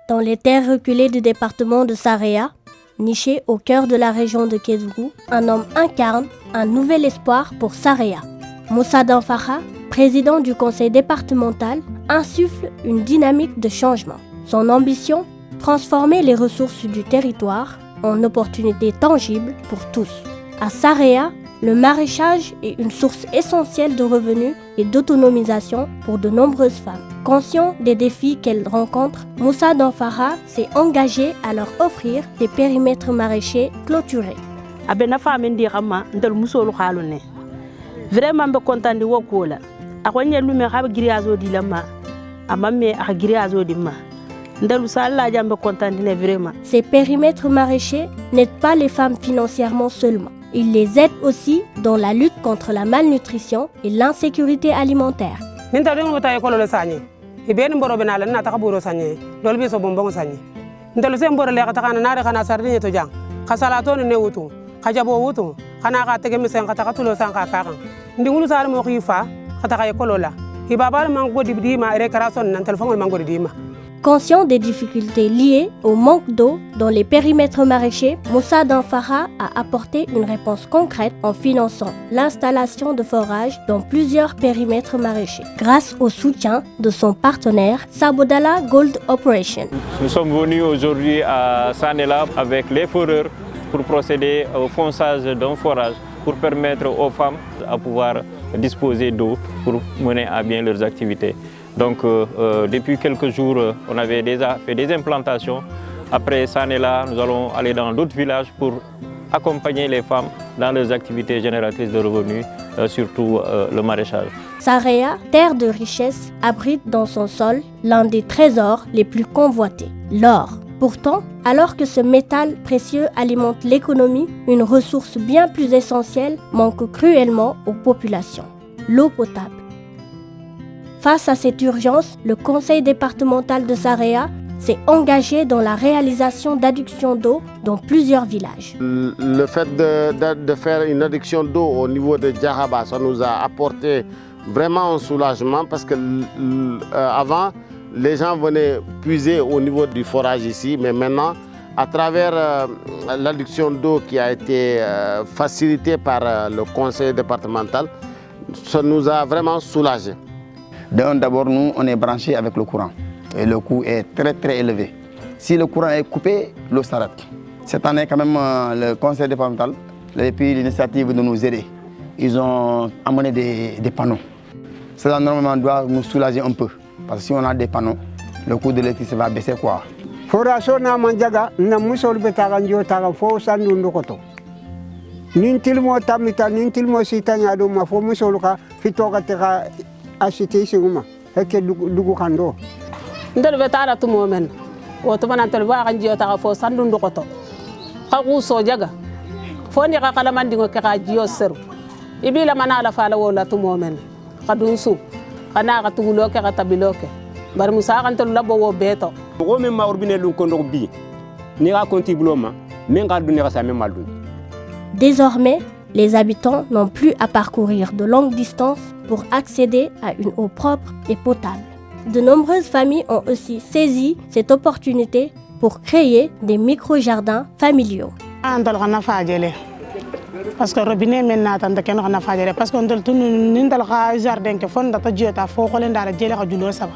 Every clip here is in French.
Dans les terres reculées du département de Saraya, niché au cœur de la région de Kédougou, un homme incarne un nouvel espoir pour Saraya. Moussa Danfara, président du conseil départemental, insuffle une dynamique de changement. Son ambition, transformer les ressources du territoire en opportunités tangibles pour tous. À Saraya, le maraîchage est une source essentielle de revenus et d'autonomisation pour de nombreuses femmes. Conscient des défis qu'elles rencontrent, Moussa Danfara s'est engagé à leur offrir des périmètres maraîchers clôturés. Vraiment be content de wokola akonya lume xaba grillage di lama amame a grillage di ma ndalu sala jambe content ne vraiment. Ces périmètres maraîchers n'aident pas les femmes financièrement seulement. Ils les aident aussi dans la lutte contre la malnutrition et l'insécurité alimentaire. Ninta do ngota e kololo sañi e ben mboro benala na ta kaburo sañi dolbe so bombon sañi ndalu se mboro le xata kana na xana sardi to jang xasala to ne wutu xajabo wutu xana ka tege misen xata xatulo sanka kakan ndingulu sar mo xifa xata kay kolola hi baba man godi dima récréation nan téléphone man godi dima. Conscient des difficultés liées au manque d'eau dans les périmètres maraîchers, Moussa Danfara a apporté une réponse concrète en finançant l'installation de forages dans plusieurs périmètres maraîchers, grâce au soutien de son partenaire Sabodala Gold Operation. Nous sommes venus aujourd'hui à Sanela avec les foreurs pour procéder au fonçage d'un forage pour permettre aux femmes à pouvoir disposer d'eau pour mener à bien leurs activités. Donc depuis quelques jours, on avait déjà fait des implantations. Après Sanela, nous allons aller dans d'autres villages pour accompagner les femmes dans leurs activités génératrices de revenus, surtout le maraîchage. Saraya, terre de richesse, abrite dans son sol l'un des trésors les plus convoités, l'or. Pourtant, alors que ce métal précieux alimente l'économie, une ressource bien plus essentielle manque cruellement aux populations, l'eau potable. Face à cette urgence, le conseil départemental de Saraya s'est engagé dans la réalisation d'adductions d'eau dans plusieurs villages. Le fait de faire une adduction d'eau au niveau de Djahaba, ça nous a apporté vraiment un soulagement parce que avant, les gens venaient puiser au niveau du forage ici, mais maintenant, à travers l'adduction d'eau qui a été facilitée par le conseil départemental, ça nous a vraiment soulagés. D'abord, nous, on est branché avec le courant et le coût est très élevé. Si le courant est coupé, l'eau s'arrête. Cette année, quand même, le conseil départemental a pris l'initiative de nous aider. Ils ont amené des panneaux. Cela, normalement, doit nous soulager un peu. Parce que si on a des panneaux, le coût de l'électricité va baisser, quoi. Forage na manjaga na musol betagan jo taga fo sandu ndokoto. Nintil mo tamita nintil mo sitanya do ma fo musol ka fitoga tega asite singuma heke dugu kando. Ndel betara tumo men o to manan tel ba kan jo taga fo sandu ndokoto. Ka ku so jaga fo ni ka kala mandingo ka jiyo seru. Ibila manala fala wala tumo men kadun su kana ka tugulo ka tabiloke. Bar musa kan tel labo wo beto. Désormais, les habitants n'ont plus à parcourir de longues distances pour accéder à une eau propre et potable. De nombreuses familles ont aussi saisi cette opportunité pour créer des micro-jardins familiaux. Parce que robinet maintenant tanda ken xana fajare parce que ndol tunu nindal xa jardin ke fonda ta jota fo ko len dara jele xa julo saba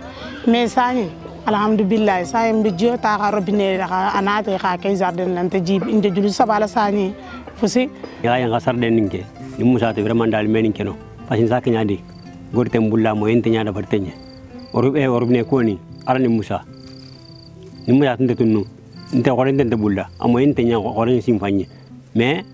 mais sani alhamdulillah sa yim bi jota xa robinet xa anate xa ke jardin lan ta jib inde julu saba la sani fusi ya nga sarden ninge ni musa te vraiment dal men keno parce que sa kanya di gorte mbulla mo ente nya da bartenye robinet ko ni arani musa ni musa tinde tunu nte ko len tente bulla amo ente nya ko len simfanye mais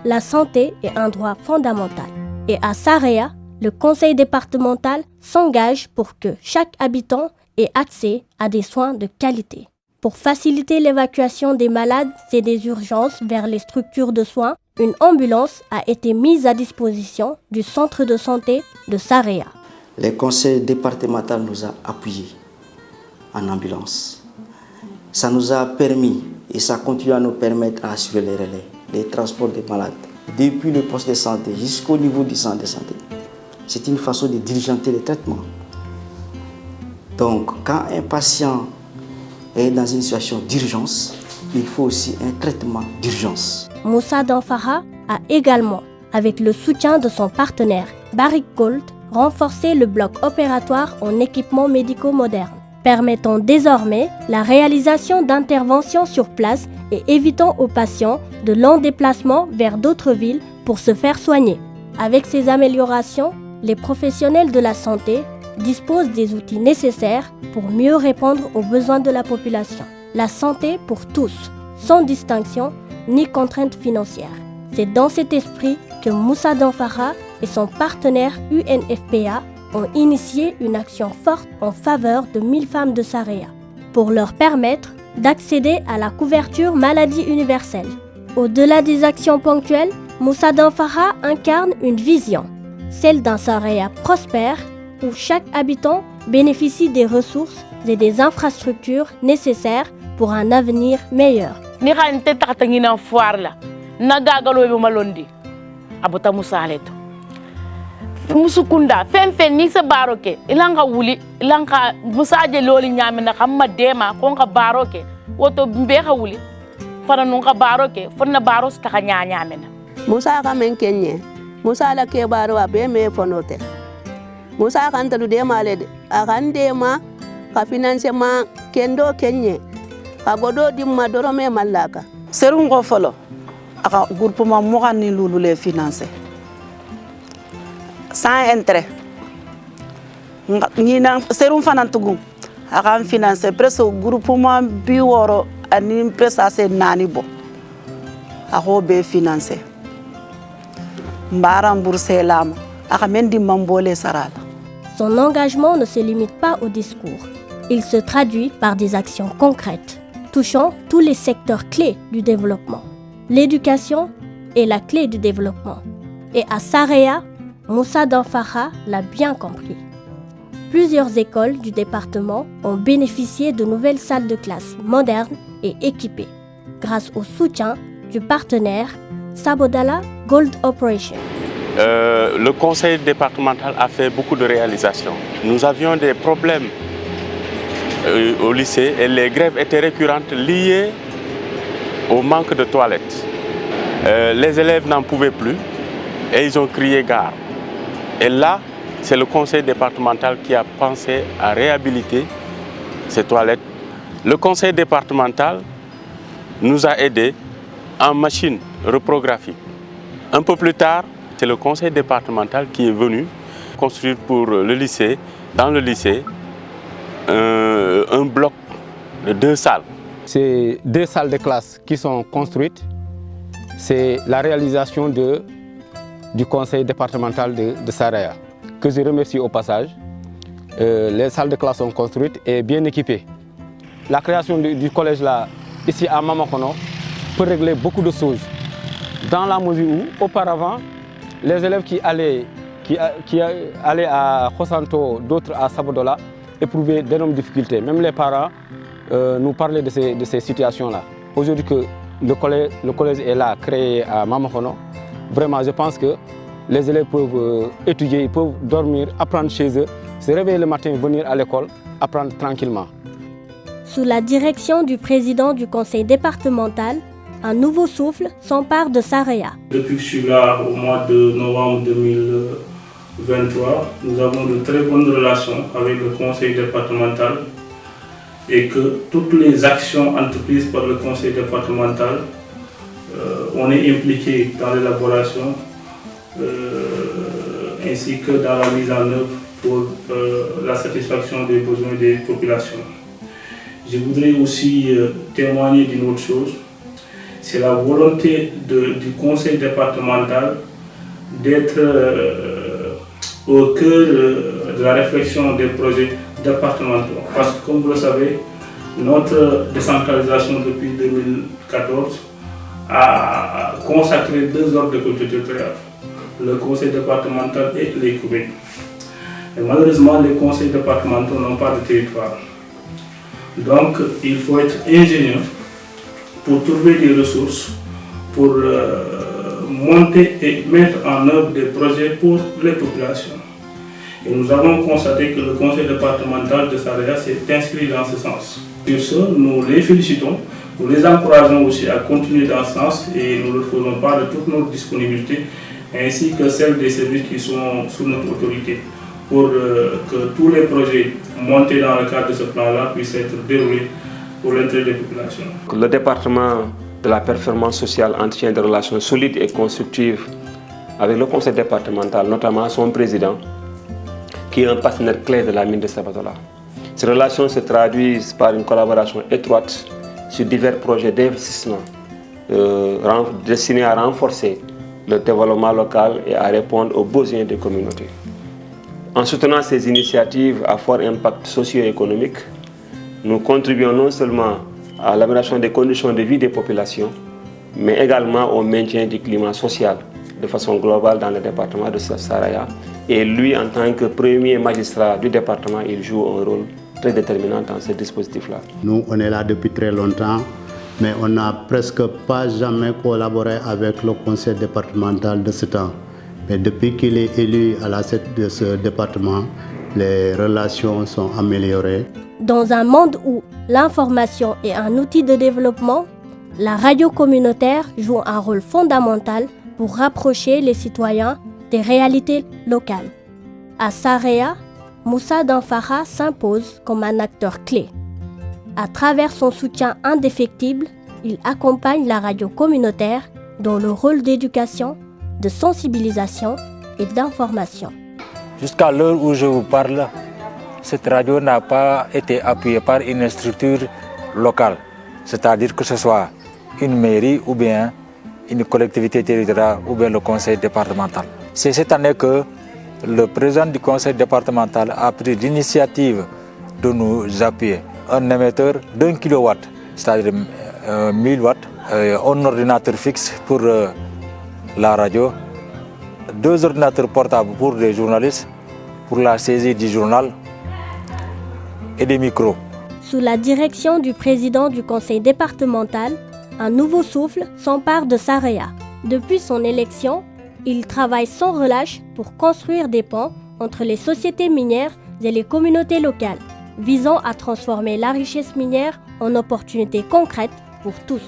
la santé est un droit fondamental. Et à Saraya, le conseil départemental s'engage pour que chaque habitant ait accès à des soins de qualité. Pour faciliter l'évacuation des malades et des urgences vers les structures de soins, une ambulance a été mise à disposition du centre de santé de Saraya. Le conseil départemental nous a appuyés en ambulance. Ça nous a permis et ça continue à nous permettre d'assurer les relais, les transports des malades, depuis le poste de santé jusqu'au niveau du centre de santé. C'est une façon de diligenter les traitements. Donc, quand un patient est dans une situation d'urgence, il faut aussi un traitement d'urgence. Moussa Danfara a également, avec le soutien de son partenaire Barrick Gold, renforcé le bloc opératoire en équipements médicaux modernes, permettant désormais la réalisation d'interventions sur place et évitant aux patients de longs déplacements vers d'autres villes pour se faire soigner. Avec ces améliorations, les professionnels de la santé disposent des outils nécessaires pour mieux répondre aux besoins de la population. La santé pour tous, sans distinction ni contrainte financière. C'est dans cet esprit que Moussa Danfara et son partenaire UNFPA ont initié une action forte en faveur de 1000 femmes de Saraya pour leur permettre d'accéder à la couverture maladie universelle. Au-delà des actions ponctuelles, Moussa Danfara incarne une vision, celle d'un Saraya prospère où chaque habitant bénéficie des ressources et des infrastructures nécessaires pour un avenir meilleur. Ni xante taxtangina foire la nagagalo be malondi abota musaleto musukunda fen ni sa baroke ilanga wuli ilanga musaje loli nyame na xamma dema ko nga baroke woto mbe xa wuli fana nu nga baroke fonna baros taxa nyame na musa ka men kenye musa la ke baro wa be me fonote musa kan talu dema le akan dema ka financement kendo kenye kagodo dimma dorome malaka serun go folo aka groupement mo kan ni lulu les financer sans intérêt ni na serun fanantugu aka financer presque groupement bi woro ani presque c'est nani bo ako be financer mbaram bourse lam aka men dimma mbole sarala. Son engagement ne se limite pas au discours. Il se traduit par des actions concrètes touchant tous les secteurs clés du développement. L'éducation est la clé du développement. Et à Saraya, Moussa Danfara l'a bien compris. Plusieurs écoles du département ont bénéficié de nouvelles salles de classe modernes et équipées, grâce au soutien du partenaire Sabodala Gold Operation. Le conseil départemental a fait beaucoup de réalisations. Nous avions des problèmes au lycée et les grèves étaient récurrentes liées au manque de toilettes. Les élèves n'en pouvaient plus et ils ont crié gare. Et là, c'est le conseil départemental qui a pensé à réhabiliter ces toilettes. Le conseil départemental nous a aidés en machine reprographique. Un peu plus tard, c'est le conseil départemental qui est venu construire pour le lycée, dans le lycée, un bloc de 2 salles. Ces 2 salles de classe qui sont construites, c'est la réalisation du conseil départemental de Saraya, que je remercie au passage. Les salles de classe sont construites et bien équipées. La création du collège là, ici à Mamakono, peut régler beaucoup de choses. Dans la mesure où, auparavant, les élèves qui allaient à Khosanto, d'autres à Sabodola, éprouvaient d'énormes difficultés. Même les parents nous parlaient de ces situations-là. Aujourd'hui que le collège est là, créé à Mamakono, vraiment je pense que les élèves peuvent étudier, ils peuvent dormir, apprendre chez eux, se réveiller le matin, venir à l'école, apprendre tranquillement. Sous la direction du président du conseil départemental, un nouveau souffle s'empare de Saraya. Depuis que je suis là au mois de novembre 2023, nous avons de très bonnes relations avec le conseil départemental et que toutes les actions entreprises par le conseil départemental, on est impliqué dans l'élaboration ainsi que dans la mise en œuvre pour la satisfaction des besoins des populations. Je voudrais aussi témoigner d'une autre chose. C'est la volonté du conseil départemental d'être au cœur de la réflexion des projets départementaux. Parce que comme vous le savez, notre décentralisation depuis 2014 a consacré 2 ordres de collectivité territoriale, le conseil départemental et les communes. Et malheureusement, les conseils départementaux n'ont pas de territoire. Donc, il faut être ingénieux pour trouver des ressources, pour monter et mettre en œuvre des projets pour les populations. Et nous avons constaté que le conseil départemental de Saraya s'est inscrit dans ce sens. Sur ce, nous les félicitons, nous les encourageons aussi à continuer dans ce sens et nous leur faisons part de toute notre disponibilité ainsi que celle des services qui sont sous notre autorité pour que tous les projets montés dans le cadre de ce plan-là puissent être déroulés pour l'intérêt des populations. Le département de la performance sociale entretient des relations solides et constructives avec le conseil départemental, notamment son président, qui est un partenaire clé de la mine de Sabodala. Ces relations se traduisent par une collaboration étroite sur divers projets d'investissement destinés à renforcer le développement local et à répondre aux besoins des communautés. En soutenant ces initiatives à fort impact socio-économique, nous contribuons non seulement à l'amélioration des conditions de vie des populations, mais également au maintien du climat social de façon globale dans le département de Saraya. Et lui, en tant que premier magistrat du département, il joue un rôle très déterminant dans ce dispositif-là. Nous, on est là depuis très longtemps, mais on n'a presque pas jamais collaboré avec le conseil départemental de ce temps. Mais depuis qu'il est élu à la tête de ce département, les relations sont améliorées. Dans un monde où l'information est un outil de développement, la radio communautaire joue un rôle fondamental pour rapprocher les citoyens des réalités locales. À Saraya, Moussa Danfara s'impose comme un acteur clé. À travers son soutien indéfectible, il accompagne la radio communautaire dans le rôle d'éducation, de sensibilisation et d'information. Jusqu'à l'heure où je vous parle, cette radio n'a pas été appuyée par une structure locale, c'est-à-dire que ce soit une mairie ou bien une collectivité territoriale ou bien le conseil départemental. C'est cette année que le président du conseil départemental a pris l'initiative de nous appuyer. Un émetteur d'1 kW, c'est-à-dire 1000 watts, un ordinateur fixe pour la radio, 2 ordinateurs portables pour les journalistes, pour la saisie du journal et des micros. Sous la direction du président du conseil départemental, un nouveau souffle s'empare de Saraya. Depuis son élection, il travaille sans relâche pour construire des ponts entre les sociétés minières et les communautés locales, visant à transformer la richesse minière en opportunités concrètes pour tous.